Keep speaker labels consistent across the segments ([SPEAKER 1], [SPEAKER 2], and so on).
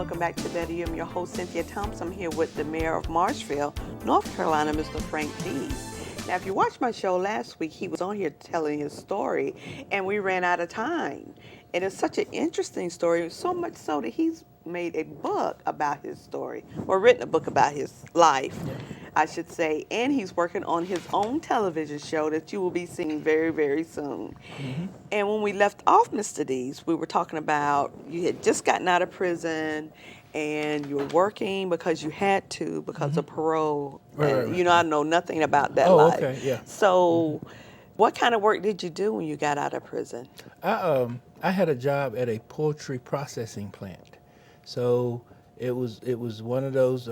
[SPEAKER 1] welcome back to Better You. I'm your host, Cynthia Thompson. I'm here with the Mayor of Marshville, North Carolina, Mr. Frank Deese. Now, if you watched my show last week, he was on here telling his story, and we ran out of time. And it's such an interesting story, so much so that he's made a book about his story, or written a book about his life, I should say. And he's working on his own television show that you will be seeing very, very soon. Mm-hmm. And when we left off, Mr. Deese, we were talking about you had just gotten out of prison and you were working because you had to, because of parole.
[SPEAKER 2] Right.
[SPEAKER 1] You know, I know nothing about that life.
[SPEAKER 2] Okay, yeah.
[SPEAKER 1] So what kind of work did you do when you got out of prison?
[SPEAKER 2] I had a job at a poultry processing plant. So it was one of those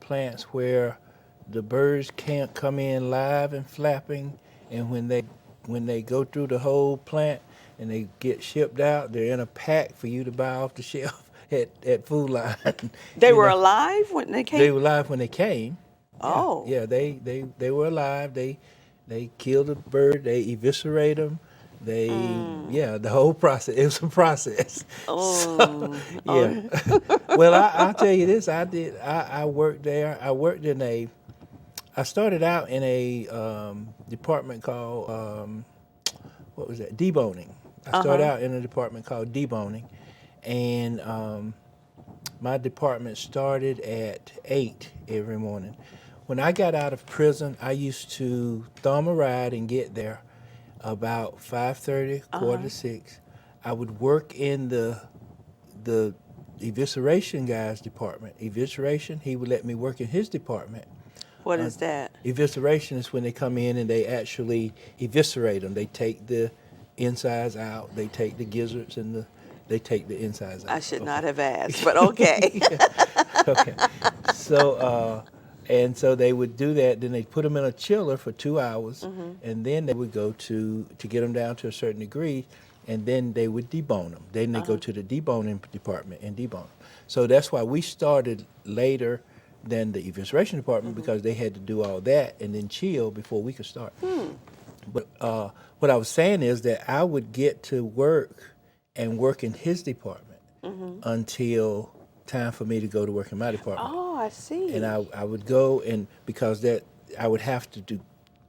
[SPEAKER 2] plants where the birds can't come in live and flapping, and when they go through the whole plant and they get shipped out, they're in a pack for you to buy off the shelf at Food Line.
[SPEAKER 1] They were alive when they came?
[SPEAKER 2] They were alive when they came.
[SPEAKER 1] Oh.
[SPEAKER 2] Yeah, they were alive. They killed the bird, they eviscerate them. The whole process. It was a process.
[SPEAKER 1] Oh.
[SPEAKER 2] Well, I'll tell you this. I worked there. I started out in a department called, what was that? Deboning. I started out in a department called deboning. And my department started at 8 every morning. When I got out of prison, I used to thumb a ride and get there about 5:30, quarter to 6. I would work in the evisceration guy's department. Evisceration, he would let me work in his department.
[SPEAKER 1] What is that?
[SPEAKER 2] Evisceration is when they come in and they actually eviscerate them. They take the insides out, they take the gizzards and they take the insides out.
[SPEAKER 1] I should not have asked, but okay.
[SPEAKER 2] Okay. So they would do that. Then they'd put them in a chiller for 2 hours, and then they would go to get them down to a certain degree, and then they would debone them. Then they go to the deboning department and debone them. So that's why we started later than the evisceration department, because they had to do all that and then chill before we could start. But what I was saying is that I would get to work and work in his department until time for me to go to work in my department.
[SPEAKER 1] Oh, I see.
[SPEAKER 2] And I would go, and because that I would have to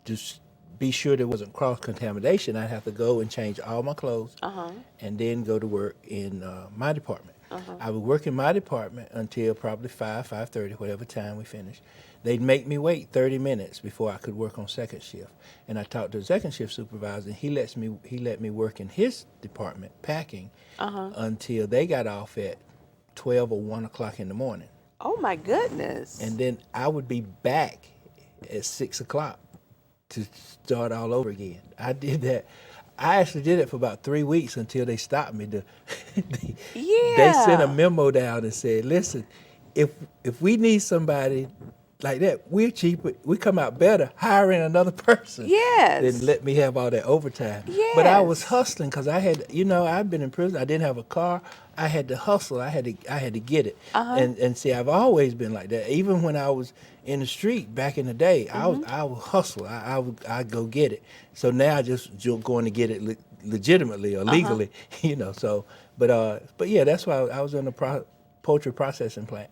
[SPEAKER 2] just be sure there wasn't cross-contamination, I'd have to go and change all my clothes and then go to work in my department. I would work in my department until probably 5:30, whatever time we finished. They'd make me wait 30 minutes before I could work on second shift. And I talked to the second shift supervisor, and he let me work in his department, packing, until they got off at 12 or 1 o'clock in the morning.
[SPEAKER 1] Oh, my goodness.
[SPEAKER 2] And then I would be back at 6 o'clock to start all over again. I did that. I actually did it for about 3 weeks until they stopped me. They sent a memo down and said, listen, if we need somebody like that, we're cheaper. We come out better hiring another person than let me have all that overtime.
[SPEAKER 1] Yes.
[SPEAKER 2] But I was hustling because I had, I'd been in prison. I didn't have a car. I had to hustle. I had to get it. And see, I've always been like that. Even when I was in the street back in the day, I would hustle. I'd go get it. So now I just going to get it legitimately or legally, So, but yeah, that's why I was in the poultry processing plant,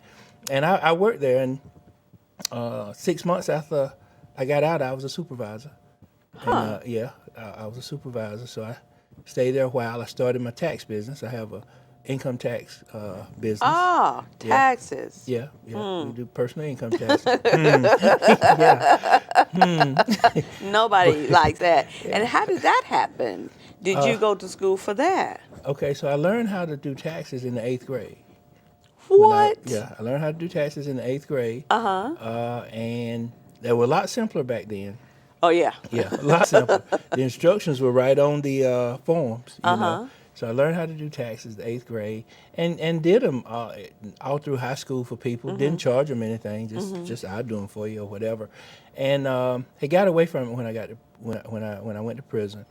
[SPEAKER 2] and I worked there. And 6 months after I got out, I was a supervisor. And, I was a supervisor, so I stayed there a while. I started my tax business. I have a income tax business.
[SPEAKER 1] Ah, taxes.
[SPEAKER 2] Yeah. We do personal income tax.
[SPEAKER 1] Nobody likes that. And how did that happen? Did you go to school for that?
[SPEAKER 2] Okay, so I learned how to do taxes in the 8th grade.
[SPEAKER 1] What?
[SPEAKER 2] I learned how to do taxes in the 8th grade. And they were a lot simpler back then.
[SPEAKER 1] Oh, yeah.
[SPEAKER 2] Yeah, a lot simpler. The instructions were right on the forms, you know. So I learned how to do taxes the 8th grade and did them all through high school for people. Didn't charge them anything, just I'll do them for you or whatever. And I got away from it when I went to prison.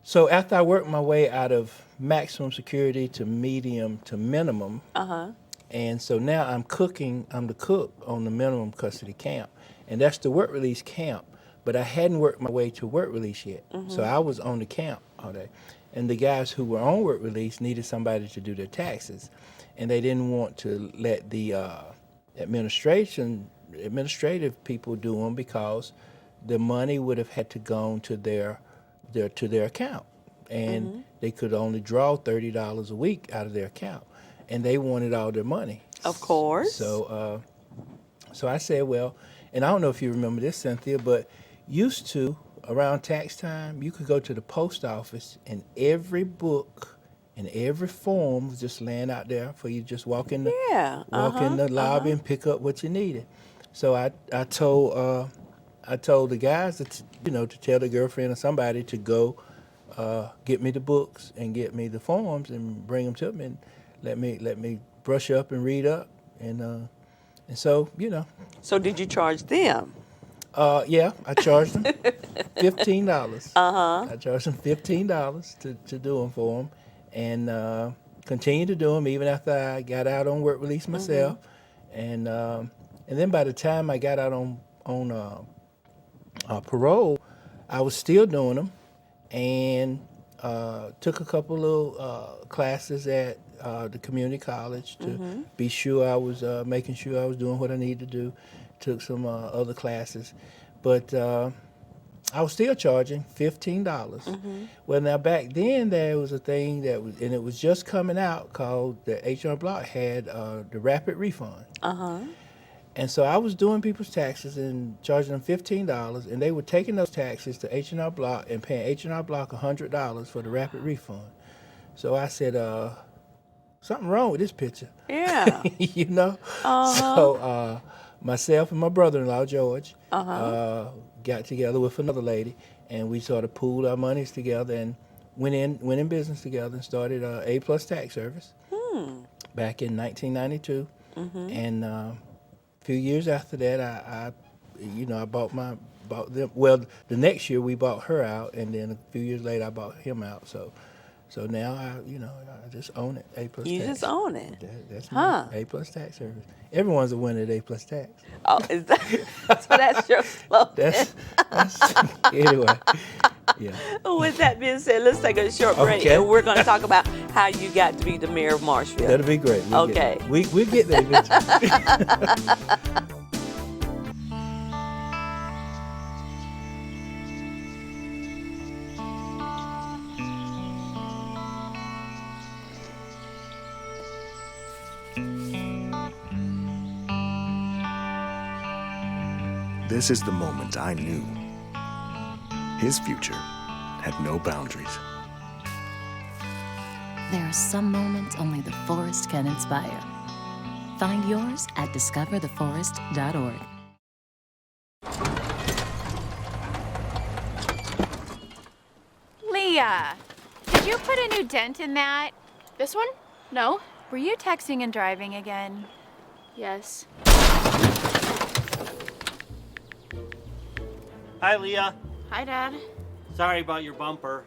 [SPEAKER 2] So after I worked my way out of maximum security to medium to minimum, and so now I'm the cook on the minimum custody camp, and that's the work release camp. But I hadn't worked my way to work release yet, so I was on the camp all day. And the guys who were on work release needed somebody to do their taxes, and they didn't want to let the administrative people do them because the money would have had to go to their account, and they could only draw $30 a week out of their account, and they wanted all their money.
[SPEAKER 1] Of course.
[SPEAKER 2] So I said, well, and I don't know if you remember this, Cynthia, but used to, around tax time, you could go to the post office and every book and every form was just laying out there for you to just walk in the lobby and pick up what you needed. So I told the guys that, to tell the girlfriend or somebody to go get me the books and get me the forms and bring them to me and let me brush up and read up and so.
[SPEAKER 1] So did you charge them?
[SPEAKER 2] Yeah, I charged them $15. I charged them $15 to do them for them, and continued to do them even after I got out on work release myself, and then by the time I got out on parole, I was still doing them, and took a couple of classes at the community college to be sure I was making sure I was doing what I needed to do. Took some other classes, but I was still charging $15. Well, now back then there was a thing and it was just coming out called the H&R Block had the rapid refund. And so I was doing people's taxes and charging them $15, and they were taking those taxes to H&R Block and paying H&R Block $100 for the rapid refund. So I said, something wrong with this picture.
[SPEAKER 1] Yeah.
[SPEAKER 2] So myself and my brother-in-law, George, got together with another lady, and we sort of pooled our monies together and went in business together and started A Plus Tax Service back in 1992. And a few years after that, I bought them. Well, the next year we bought her out, and then a few years later I bought him out. So now I just own it. A Plus.
[SPEAKER 1] You
[SPEAKER 2] Tax.
[SPEAKER 1] just own it.
[SPEAKER 2] That's me. A Plus Tax Service. Everyone's a winner at A Plus Tax.
[SPEAKER 1] Oh, is that so? That's your slogan.
[SPEAKER 2] That's anyway. Yeah.
[SPEAKER 1] With that being said, let's take a short break,
[SPEAKER 2] Okay.
[SPEAKER 1] and we're going to talk about how you got to be the mayor of Marshville.
[SPEAKER 2] That'll be great. We'll
[SPEAKER 1] Okay.
[SPEAKER 2] We'll get there eventually.
[SPEAKER 3] This is the moment I knew. His future had no boundaries.
[SPEAKER 4] There are some moments only the forest can inspire. Find yours at discovertheforest.org.
[SPEAKER 5] Leah, did you put a new dent in that?
[SPEAKER 6] This one? No.
[SPEAKER 5] Were you texting and driving again?
[SPEAKER 6] Yes.
[SPEAKER 7] Hi, Leah.
[SPEAKER 6] Hi, Dad.
[SPEAKER 7] Sorry about your bumper.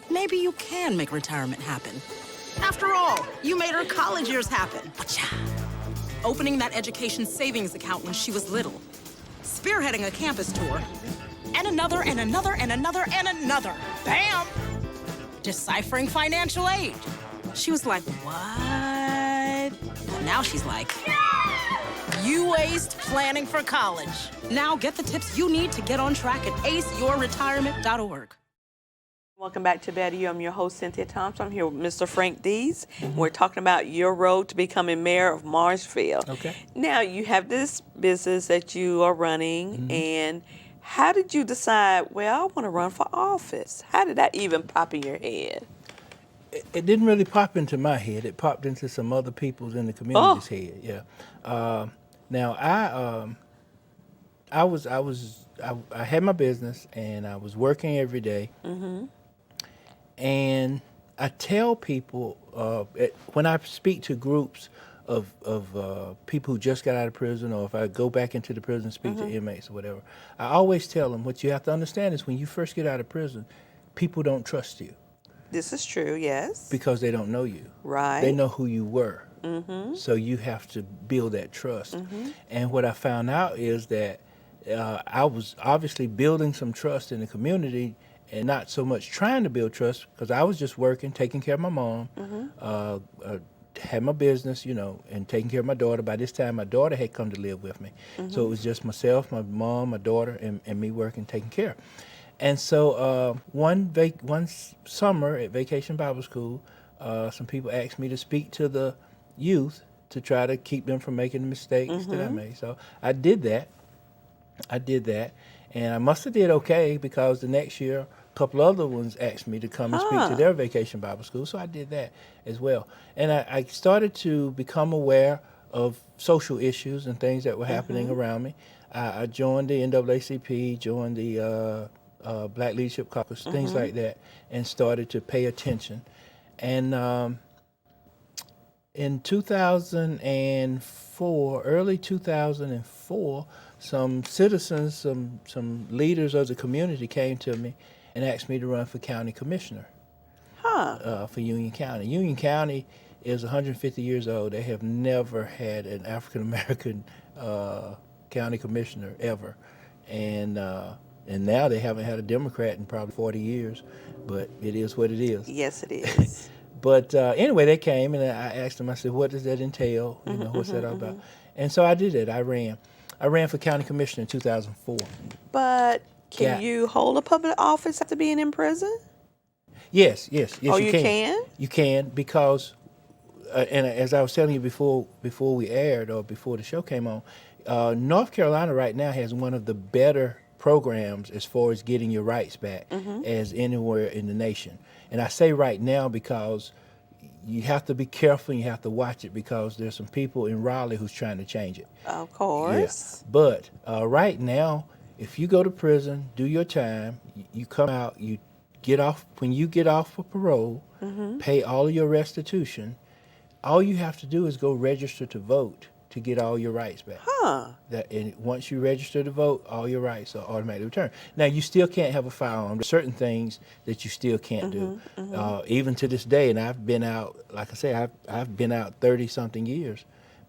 [SPEAKER 8] Maybe you can make retirement happen. After all, you made her college years happen. Opening that education savings account when she was little. Spearheading a campus tour. And another, and another, and another, and another. Bam! Deciphering financial aid. She was like, what? But now she's like, you aced planning for college. Now get the tips you need to get on track at aceyourretirement.org.
[SPEAKER 1] Welcome back to Better You. I'm your host, Cynthia Thompson. I'm here with Mr. Frank Deese. We're talking about your road to becoming mayor of Marshville.
[SPEAKER 2] Okay.
[SPEAKER 1] Now, you have this business that you are running, and how did you decide, well, I want to run for office? How did that even pop in your head?
[SPEAKER 2] It didn't really pop into my head. It popped into some other people's in the community's head. Yeah. Now I had my business and I was working every day. And I tell people when I speak to groups of people who just got out of prison, or if I go back into the prison and speak to inmates or whatever, I always tell them what you have to understand is when you first get out of prison, people don't trust you.
[SPEAKER 1] This is true, yes.
[SPEAKER 2] because they don't know you.
[SPEAKER 1] Right.
[SPEAKER 2] They know who you were. So you have to build that trust. And what I found out is that I was obviously building some trust in the community and not so much trying to build trust because I was just working, taking care of my mom, had my business, you know, and taking care of my daughter. By this time, my daughter had come to live with me. So it was just myself, my mom, my daughter, and me working, taking care. And so one summer at Vacation Bible School, some people asked me to speak to the youth to try to keep them from making the mistakes that I made. So I did that. And I must have did okay because the next year, a couple other ones asked me to come and speak to their Vacation Bible School. So I did that as well. And I started to become aware of social issues and things that were happening around me. I joined the NAACP, joined the Black Leadership Caucus, things like that, and started to pay attention. And in 2004, early 2004, some citizens, some leaders of the community came to me and asked me to run for county commissioner for Union County. Union County is 150 years old. They have never had an African American county commissioner ever, and now they haven't had a Democrat in probably 40 years, but it is what it is.
[SPEAKER 1] Yes, it is.
[SPEAKER 2] But anyway, they came and I asked them, I said, what does that entail? You know, what's that all about? And so I did it. I ran for county commissioner in 2004.
[SPEAKER 1] But can you hold a public office after being in prison?
[SPEAKER 2] Yes,
[SPEAKER 1] Oh,
[SPEAKER 2] you
[SPEAKER 1] you can?
[SPEAKER 2] You can because, and as I was telling you before we aired or before the show came on, North Carolina right now has one of the better programs as far as getting your rights back as anywhere in the nation. And I say right now because you have to be careful and you have to watch it because there's some people in Raleigh who's trying to change it.
[SPEAKER 1] Of course.
[SPEAKER 2] Yeah. But right now, if you go to prison, do your time, you come out, you get off, when you get off for parole, pay all of your restitution, all you have to do is go register to vote to get all your rights back. And once you register to vote, all your rights are automatically returned. Now, you still can't have a firearm. There's certain things that you still can't do, even to this day. And I've been out, like I say, I've been out 30-something years,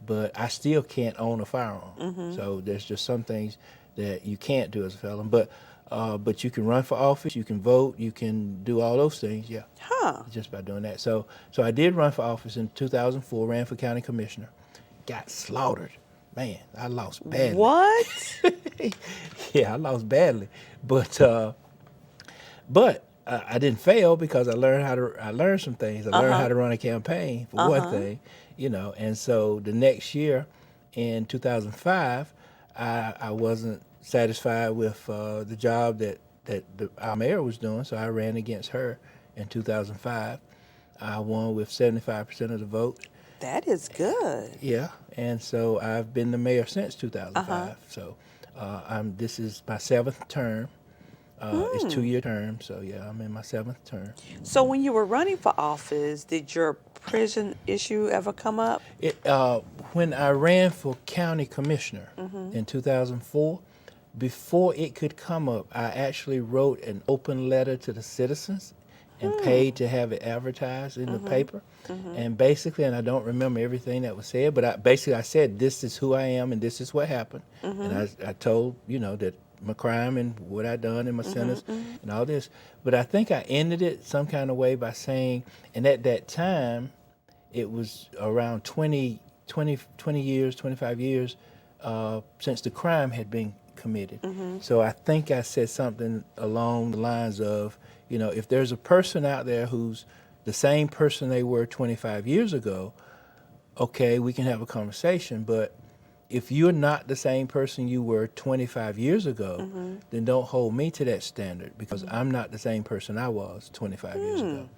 [SPEAKER 2] but I still can't own a firearm. So there's just some things that you can't do as a felon. But you can run for office, you can vote, you can do all those things, just by doing that. So I did run for office in 2004, ran for county commissioner. Got slaughtered. Man, I lost badly.
[SPEAKER 1] What?
[SPEAKER 2] Yeah, I lost badly. But I didn't fail because I learned some things. I learned how to run a campaign for one thing, you know. And so the next year, in 2005, I wasn't satisfied with the job that our mayor was doing, so I ran against her in 2005. I won with 75% of the vote.
[SPEAKER 1] That is good.
[SPEAKER 2] Yeah, and so I've been the mayor since 2005. So this is my 7th term. It's 2-year term, so yeah, I'm in my 7th term.
[SPEAKER 1] So when you were running for office, did your prison issue ever come up?
[SPEAKER 2] When I ran for county commissioner in 2004, before it could come up, I actually wrote an open letter to the citizens and paid to have it advertised in the paper. And basically, and I don't remember everything that was said, but I said, this is who I am and this is what happened. And I told, you know, that my crime and what I done and my sentence and all this. But I think I ended it some kind of way by saying, and at that time, it was around 20 years, 25 years since the crime had been committed. So I think I said something along the lines of, you know, if there's a person out there who's the same person they were 25 years ago, okay, we can have a conversation, but if you're not the same person you were 25 years ago, then don't hold me to that standard because I'm not the same person I was 25 years ago.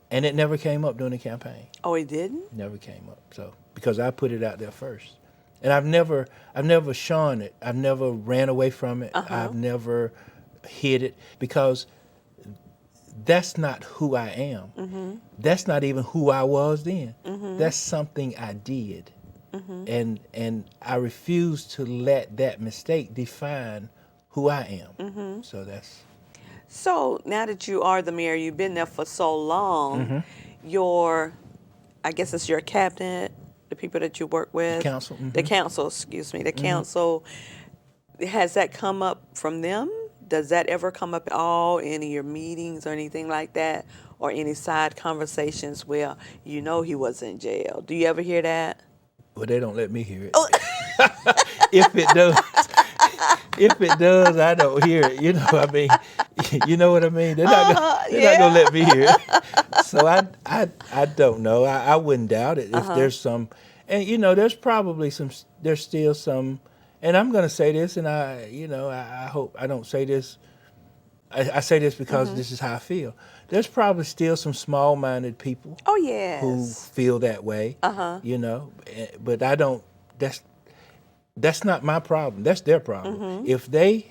[SPEAKER 2] And it never came up during the campaign.
[SPEAKER 1] Oh, it didn't?
[SPEAKER 2] Never came up. So because I put it out there first. And I've never shunned it. I've never ran away from it. I've never hid it because that's not who I am. That's not even who I was then. That's something I did. And I refuse to let that mistake define who I am. So that's...
[SPEAKER 1] So now that you are the mayor, you've been there for so long, your, I guess it's your cabinet, the people that you work with.
[SPEAKER 2] council,
[SPEAKER 1] The council, excuse me, the council, has that come up from them? Does that ever come up at all in any of your meetings or anything like that? Or any side conversations where you know he was in jail? Do you ever hear that?
[SPEAKER 2] Well, they don't let me hear it. If it does, I don't hear it. You know, I mean, you know what I mean. They're not gonna let me hear it. So I don't know. I wouldn't doubt it if there's some, and you know, there's probably some. There's still some, and I'm gonna say this, and I hope I don't say this. I say this because this is how I feel. There's probably still some small-minded people.
[SPEAKER 1] Oh, yes.
[SPEAKER 2] Who feel that way. You know, but I don't. That's not my problem. That's their problem. I've been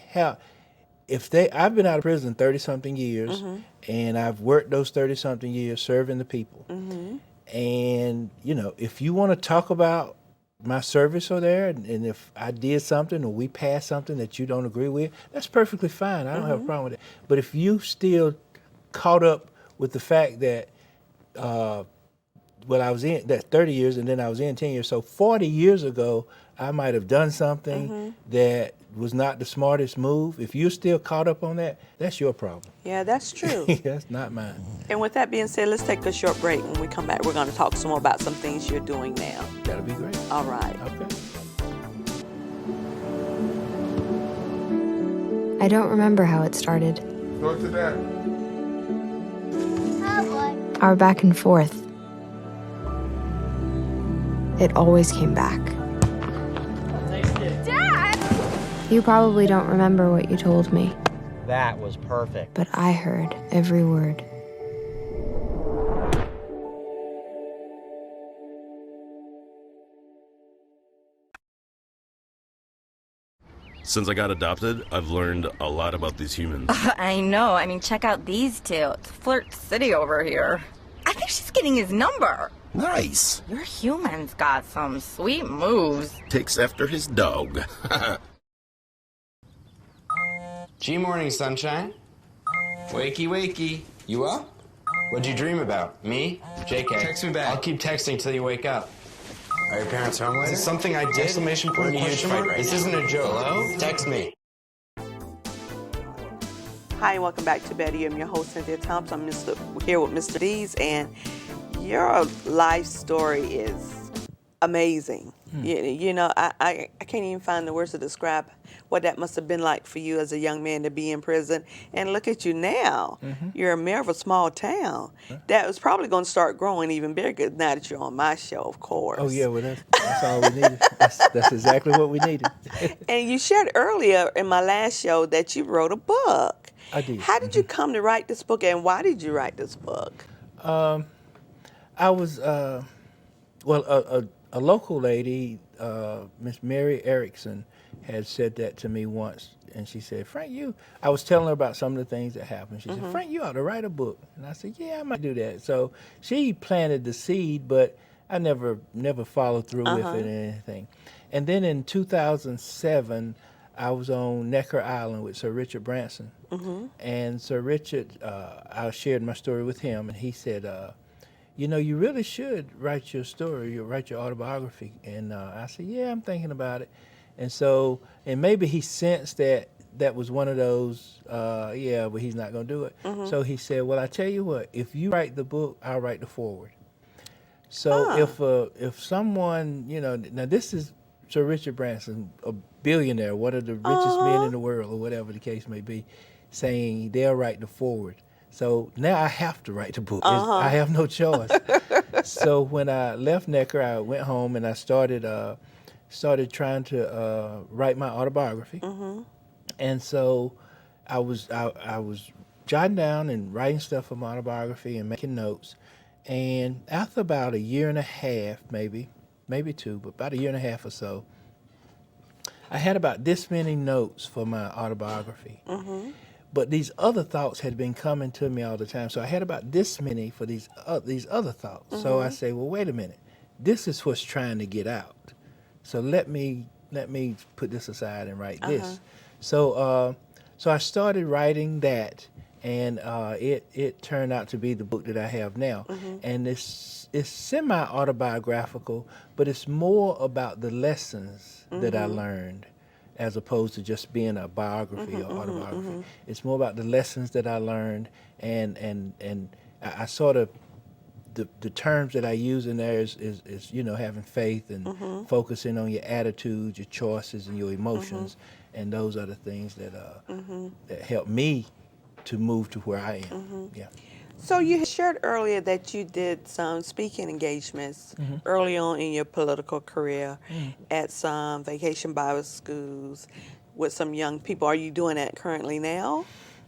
[SPEAKER 2] out of prison 30-something years, and I've worked those 30-something years serving the people. And, you know, if you want to talk about my service over there, and if I did something or we passed something that you don't agree with, that's perfectly fine. I don't have a problem with it. But if you still caught up with the fact that, I was in that 30 years and then I was in 10 years. So 40 years ago, I might have done something that was not the smartest move. If you're still caught up on that, that's your problem.
[SPEAKER 1] Yeah, that's true.
[SPEAKER 2] That's not mine.
[SPEAKER 1] And with that being said, let's take a short break. When we come back, we're going to talk some more about some things you're doing now.
[SPEAKER 2] That'll be great.
[SPEAKER 1] All right.
[SPEAKER 2] Okay.
[SPEAKER 9] I don't remember how it started.
[SPEAKER 10] Go to that.
[SPEAKER 9] Our back and forth. It always came back.
[SPEAKER 5] Dad!
[SPEAKER 9] You probably don't remember what you told me,
[SPEAKER 7] That was perfect.
[SPEAKER 9] but I heard every word.
[SPEAKER 11] Since I got adopted, I've learned a lot about these humans.
[SPEAKER 12] I know. I mean, check out these two. It's Flirt City over here. I think she's getting his number.
[SPEAKER 11] Nice.
[SPEAKER 12] Your human's got some sweet moves.
[SPEAKER 11] Takes after his dog.
[SPEAKER 13] G-morning, sunshine. Wakey, wakey. You up? What'd you dream about? Me? JK. Text me back. I'll keep texting till you wake up. Are your parents home later? Is this something I did? Exclamation point, question mark? This isn't a joke. Hello? Text me.
[SPEAKER 1] Hi, and welcome back to Betty. I'm your host, Cynthia Thompson. I'm here with Mr. Deese, and your life story is amazing. You know, I can't even find the words to describe what that must have been like for you as a young man to be in prison. And look at you now. You're a mayor of a small town. That was probably going to start growing even bigger now that you're on my show, of course.
[SPEAKER 2] Oh, yeah, well, that's all we needed. That's exactly what we needed.
[SPEAKER 1] And you shared earlier in my last show that you wrote a book.
[SPEAKER 2] I did.
[SPEAKER 1] How did you come to write this book, and why did you write this book?
[SPEAKER 2] I was, a local lady, Miss Mary Erickson, had said that to me once, and she said, Frank, I was telling her about some of the things that happened. She said, Frank, you ought to write a book. And I said, yeah, I might do that. So she planted the seed, but I never followed through with it or anything. And then in 2007, I was on Necker Island with Sir Richard Branson. And Sir Richard, I shared my story with him, and he said, you know, you really should write your story, write your autobiography. And I said, yeah, I'm thinking about it. And so, and maybe he sensed that was one of those, but he's not going to do it. So he said, well, I tell you what, if you write the book, I'll write the foreword. So if someone, you know, now this is Sir Richard Branson, a billionaire, one of the richest men in the world, or whatever the case may be, saying they'll write the foreword. So now I have to write the book. I have no choice. So when I left Necker, I went home and I started trying to write my autobiography. And so I was jotting down and writing stuff for my autobiography and making notes. And after about a year and a half, maybe 2, but about a year and a half or so, I had about this many notes for my autobiography. But these other thoughts had been coming to me all the time. So I had about this many for these other thoughts. So I say, well, wait a minute. This is what's trying to get out. So let me put this aside and write this. So I started writing that, and it turned out to be the book that I have now. And it's semi-autobiographical, but it's more about the lessons that I learned, as opposed to just being a biography or autobiography. It's more about the lessons that I learned, and I sort of, the terms that I use in there is you know, having faith and focusing on your attitudes, your choices, and your emotions, and those are the things that that help me to move to where I am. Yeah.
[SPEAKER 1] So you shared earlier that you did some speaking engagements early on in your political career at some vacation Bible schools with some young people. Are you doing that currently now?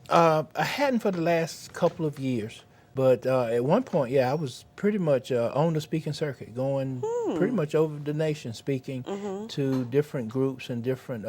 [SPEAKER 2] I hadn't for the last couple of years, but at one point, yeah, I was pretty much on the speaking circuit, going pretty much over the nation, speaking to different groups and different.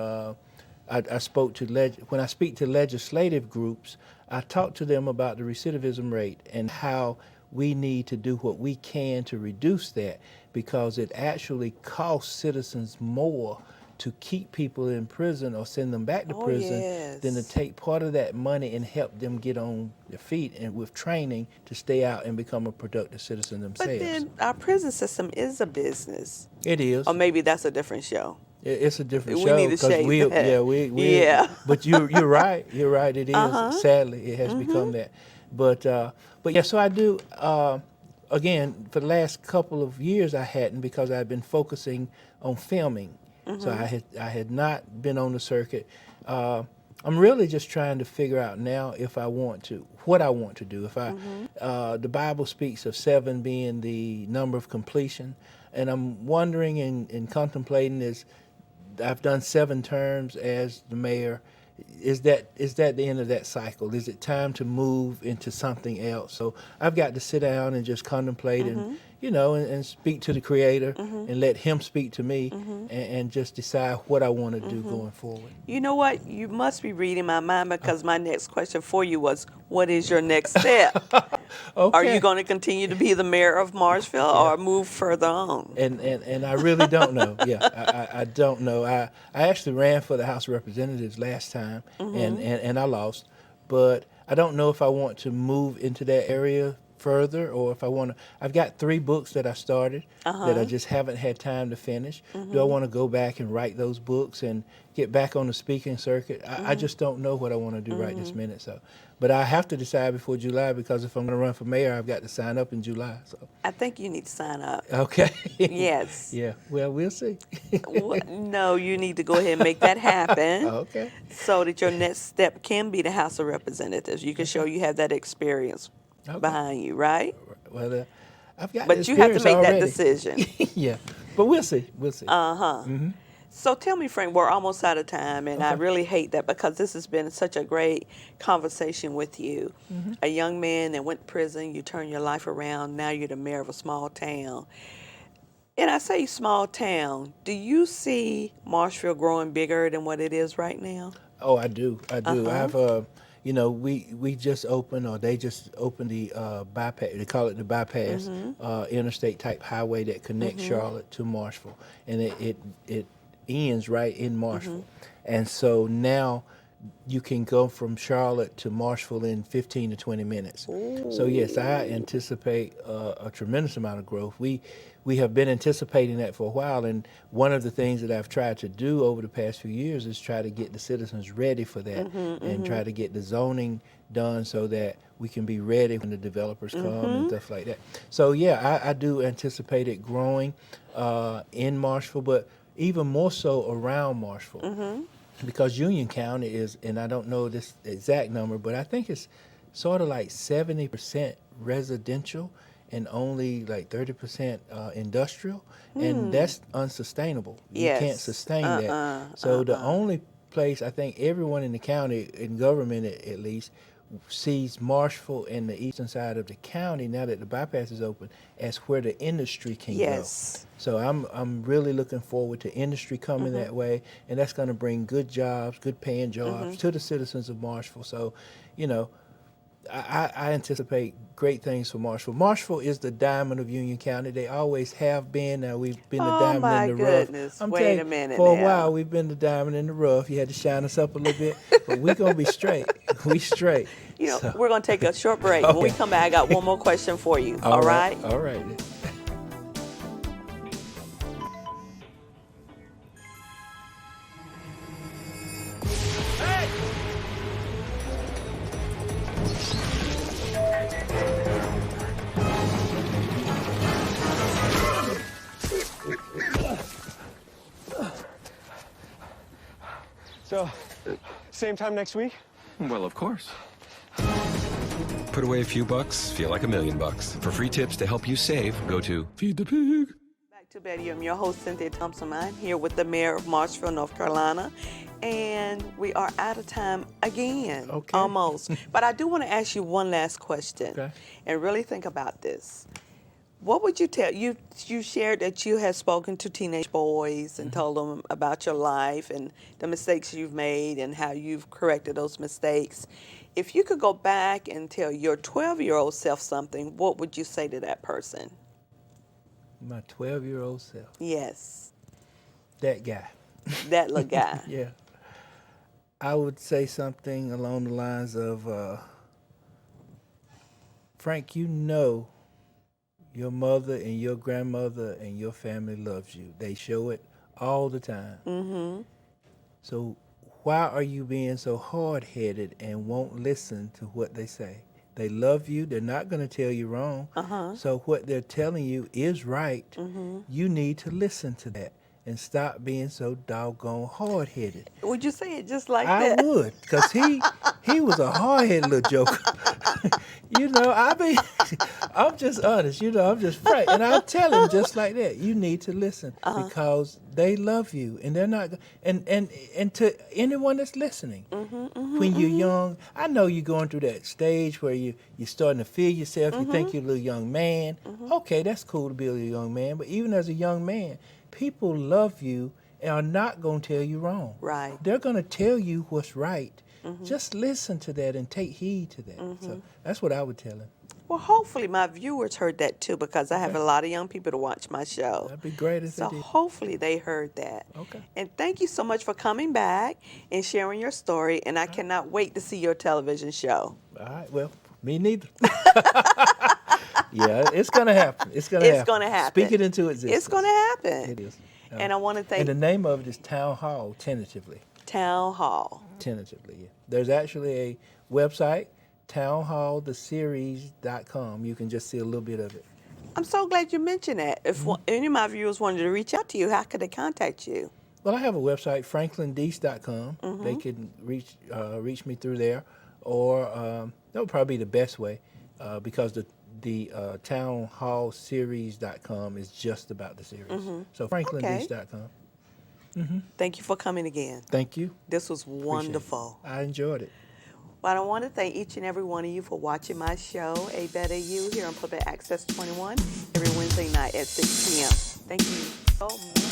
[SPEAKER 2] I spoke to when I speak to legislative groups, I talk to them about the recidivism rate and how we need to do what we can to reduce that, because it actually costs citizens more to keep people in prison or send them back to prison than to take part of that money and help them get on their feet and with training to stay out and become a productive citizen themselves.
[SPEAKER 1] But then our prison system is a business.
[SPEAKER 2] It is.
[SPEAKER 1] Or maybe that's a different show.
[SPEAKER 2] It's a different
[SPEAKER 1] We
[SPEAKER 2] show.
[SPEAKER 1] need to shade that.
[SPEAKER 2] Yeah. But you're right. You're right. It is. Sadly, it has become that. But yeah. So I do. Again, for the last couple of years, I hadn't, because I've been focusing on filming. So I had not been on the circuit. I'm really just trying to figure out now if I want to, what I want to do. If the Bible speaks of 7 being the number of completion, and I'm wondering and contemplating, is I've done 7 terms as the mayor. Is that the end of that cycle? Is it time to move into something else? So I've got to sit down and just contemplate and, you know, and speak to the Creator and let Him speak to me and just decide what I want to do going forward.
[SPEAKER 1] You know what? You must be reading my mind, because my next question for you was, what is your next step?
[SPEAKER 2] Okay.
[SPEAKER 1] Are you going to continue to be the mayor of Marshville or move further on?
[SPEAKER 2] And I really don't know. Yeah, I don't know. I actually ran for the House of Representatives last time, and I lost. But I don't know if I want to move into that area further, or if I want to. I've got 3 books that I started that I just haven't had time to finish. Do I want to go back and write those books and get back on the speaking circuit? I just don't know what I want to do right this minute. So, but I have to decide before July, because if I'm going to run for mayor, I've got to sign up in July. So
[SPEAKER 1] I think you need to sign up.
[SPEAKER 2] Okay.
[SPEAKER 1] Yes.
[SPEAKER 2] Yeah. Well, we'll see.
[SPEAKER 1] No, you need to go ahead and make that happen.
[SPEAKER 2] Okay.
[SPEAKER 1] So that your next step can be the House of Representatives. You can show you have that experience behind you, right?
[SPEAKER 2] Well, I've got.
[SPEAKER 1] But you have to make
[SPEAKER 2] already.
[SPEAKER 1] that decision.
[SPEAKER 2] Yeah. But we'll see. We'll see.
[SPEAKER 1] So tell me, Frank, we're almost out of time, and I really hate that, because this has been such a great conversation with you. A young man that went to prison, you turned your life around, now you're the mayor of a small town. And I say small town, do you see Marshville growing bigger than what it is right now?
[SPEAKER 2] Oh, I do. I do. I've, you know, we just opened, or they just opened the bypass. They call it the bypass, interstate type highway that connects Charlotte to Marshville, and it ends right in Marshville. And so now you can go from Charlotte to Marshville in 15 to 20 minutes. Ooh. So yes, I anticipate a tremendous amount of growth. We have been anticipating that for a while, and one of the things that I've tried to do over the past few years is try to get the citizens ready for that, and try to get the zoning done so that we can be ready when the developers come and stuff like that. So yeah, I do anticipate it growing in Marshville, but even more so around Marshville, because Union County is, and I don't know this exact number, but I think it's sort of like 70% residential and only like 30% industrial, and that's unsustainable. You can't sustain that. So the only place I think everyone in the county, in government at least, sees Marshville and the eastern side of the county, now that the bypass is open, as where the industry can go. So I'm really looking forward to industry coming that way, and that's going to bring good jobs, good paying jobs to the citizens of Marshville. So, you know, I anticipate great things for Marshville. Marshville is the diamond of Union County. They always have been. Now we've been the diamond in the
[SPEAKER 1] goodness.
[SPEAKER 2] rough.
[SPEAKER 1] Wait a minute
[SPEAKER 2] for
[SPEAKER 1] now.
[SPEAKER 2] a while we've been the diamond in the rough. You had to shine us up a little bit, but we're gonna be straight. We straight.
[SPEAKER 1] You know,
[SPEAKER 2] So-
[SPEAKER 1] we're going to take a short break.
[SPEAKER 2] Okay.
[SPEAKER 1] When we come back, I got one more question for you. All right?
[SPEAKER 2] All right.
[SPEAKER 10] So, same time next week?
[SPEAKER 14] Well, of course. Put away a few bucks, feel like $1 million. For free tips to help you save, go to Feed the Pig.
[SPEAKER 1] Back to Betty. I'm your host, Cynthia Thompson. I'm here with the Mayor of Marshville, North Carolina. And we are out of time again.
[SPEAKER 2] Okay.
[SPEAKER 1] Almost. But I do want to ask you one last question.
[SPEAKER 2] Okay.
[SPEAKER 1] And really think about this. What would you tell, you shared that you had spoken to teenage boys and told them about your life and the mistakes you've made and how you've corrected those mistakes. If you could go back and tell your 12-year-old self something, what would you say to that person?
[SPEAKER 2] My 12-year-old self.
[SPEAKER 1] Yes.
[SPEAKER 2] That guy.
[SPEAKER 1] That little guy.
[SPEAKER 2] Yeah. I would say something along the lines of, Frank, you know your mother and your grandmother and your family loves you. They show it all the time.
[SPEAKER 1] Mm-hmm.
[SPEAKER 2] So why are you being so hard-headed and won't listen to what they say? They love you. They're not going to tell you wrong.
[SPEAKER 1] Uh-huh.
[SPEAKER 2] So what they're telling you is right.
[SPEAKER 1] Mm-hmm.
[SPEAKER 2] You need to listen to that and stop being so doggone hard-headed.
[SPEAKER 1] Would you say it just like
[SPEAKER 2] I
[SPEAKER 1] that?
[SPEAKER 2] would, because he was a hard-headed little joker. You know, I'm just honest. You know, I'm just frank. And I'll tell him just like that. You need to listen because they love you. And they're not, and to anyone that's listening, when you're young, I know you're going through that stage where you're starting to feel yourself. You think you're a little young man. Okay, that's cool to be a little young man. But even as a young man, people love you and are not going to tell you wrong.
[SPEAKER 1] Right.
[SPEAKER 2] They're going to tell you what's right. Just listen to that and take heed to that. So that's what I would tell him.
[SPEAKER 1] Well, hopefully my viewers heard that too, because I have a lot of young people to watch my show.
[SPEAKER 2] That'd be great if
[SPEAKER 1] So
[SPEAKER 2] they did.
[SPEAKER 1] hopefully they heard that.
[SPEAKER 2] Okay.
[SPEAKER 1] And thank you so much for coming back and sharing your story. And I cannot wait to see your television show.
[SPEAKER 2] All right. Well, me neither. Yeah, it's going to happen. It's going to happen.
[SPEAKER 1] It's going to happen.
[SPEAKER 2] Speak it into existence.
[SPEAKER 1] It's going to happen.
[SPEAKER 2] It is.
[SPEAKER 1] And I want to thank
[SPEAKER 2] And the name of it is Town Hall, tentatively.
[SPEAKER 1] Town Hall.
[SPEAKER 2] Tentatively, yeah. There's actually a website, townhalltheseries.com. You can just see a little bit of it.
[SPEAKER 1] I'm so glad you mentioned that. If any of my viewers wanted to reach out to you, how could they contact you?
[SPEAKER 2] Well, I have a website, franklindeese.com. They can reach me through there, or that would probably be the best way, because the townhallseries.com is just about the series. So franklindeese.com.
[SPEAKER 1] Thank you for coming again.
[SPEAKER 2] Thank you.
[SPEAKER 1] This was wonderful.
[SPEAKER 2] I enjoyed it.
[SPEAKER 1] Well, I want to thank each and every one of you for watching my show, A Better You, here on Public Access 21, every Wednesday night at 6 p.m. Thank you so much.